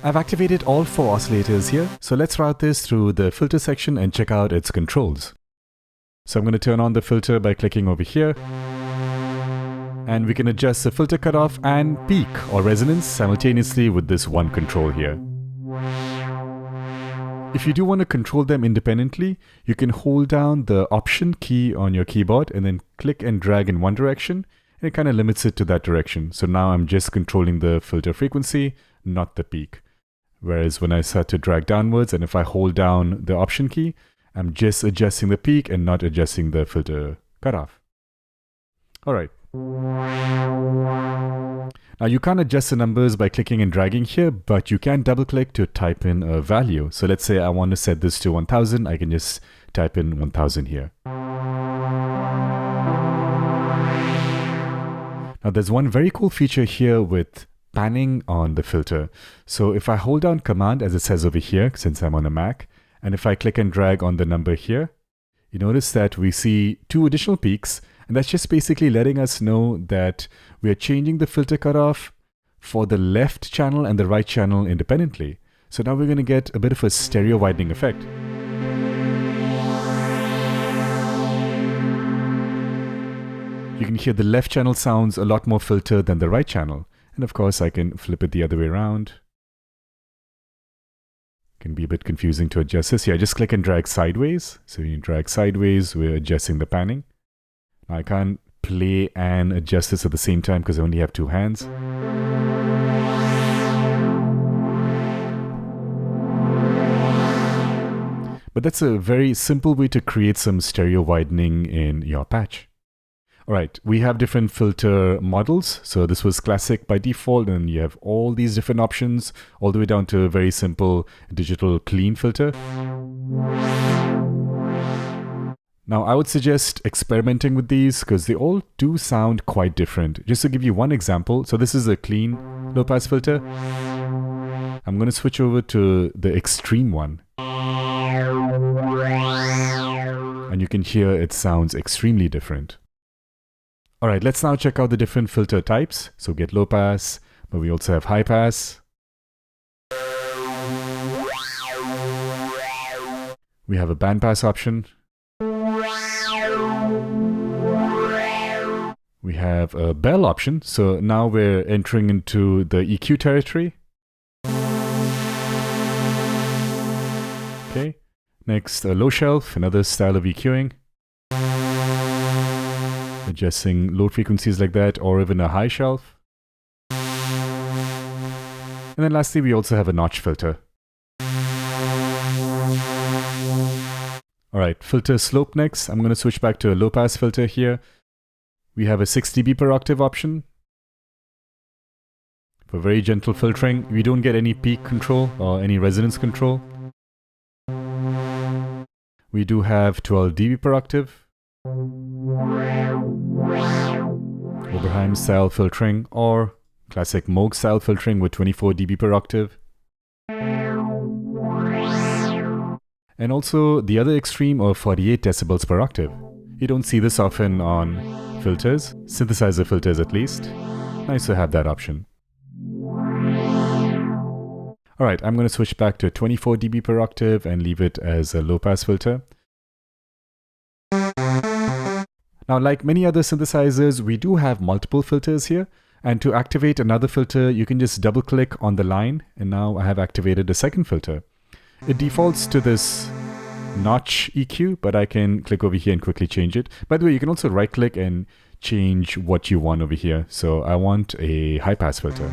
I've activated all 4 oscillators here, so let's route this through the filter section and check out its controls. So I'm going to turn on the filter by clicking over here, and we can adjust the filter cutoff and peak or resonance simultaneously with this one control here. If you do want to control them independently, you can hold down the Option key on your keyboard and then click and drag in one direction, and it kind of limits it to that direction. So now I'm just controlling the filter frequency, not the peak. Whereas when I start to drag downwards, and if I hold down the Option key, I'm just adjusting the peak and not adjusting the filter cutoff. All right. Now you can't adjust the numbers by clicking and dragging here, but you can double click to type in a value. So let's say I want to set this to 1000, I can just type in 1000 here. Now there's one very cool feature here with panning on the filter. So if I hold down Command, as it says over here, since I'm on a Mac, and if I click and drag on the number here, you notice that we see 2 additional peaks, and that's just basically letting us know that we are changing the filter cutoff for the left channel and the right channel independently. So now we're going to get a bit of a stereo widening effect. You can hear the left channel sounds a lot more filtered than the right channel. And of course, I can flip it the other way around. Can be a bit confusing to adjust this. Yeah, just click and drag sideways. So when you drag sideways, we're adjusting the panning. Now I can't play and adjust this at the same time because I only have 2 hands. But that's a very simple way to create some stereo widening in your patch. Alright, we have different filter models. So this was classic by default, and you have all these different options, all the way down to a very simple digital clean filter. Now I would suggest experimenting with these because they all do sound quite different. Just to give you one example, so this is a clean low pass filter. I'm going to switch over to the extreme one. And you can hear it sounds extremely different. Alright, let's now check out the different filter types. So get low pass, but we also have high pass. We have a band pass option. We have a bell option. So now we're entering into the EQ territory. Okay. Next, a low shelf, another style of EQing. Adjusting low frequencies like that, or even a high shelf. And then lastly, we also have a notch filter. Alright, filter slope next. I'm going to switch back to a low pass filter here. We have a 6 dB per octave option. For very gentle filtering, we don't get any peak control or any resonance control. We do have 12 dB per octave. Oberheim style filtering or classic Moog style filtering with 24 dB per octave. And also the other extreme of 48 decibels per octave. You don't see this often on filters, synthesizer filters at least. Nice to have that option. Alright, I'm going to switch back to 24 dB per octave and leave it as a low pass filter. Now, like many other synthesizers, we do have multiple filters here. And to activate another filter, you can just double click on the line. And now I have activated a second filter. It defaults to this notch EQ, but I can click over here and quickly change it. By the way, you can also right click and change what you want over here. So I want a high pass filter.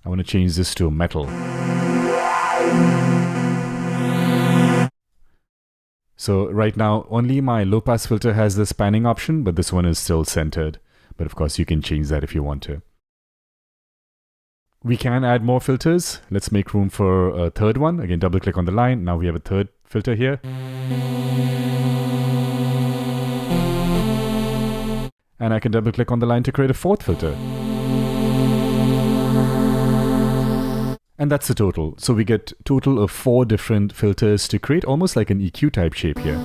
I want to change this to metal. So right now, only my low pass filter has this panning option, but this one is still centered. But of course, you can change that if you want to. We can add more filters. Let's make room for a third one. Again, double click on the line. Now we have a third filter here. And I can double click on the line to create a fourth filter. And that's the total. So we get a total of 4 different filters to create almost like an EQ type shape here.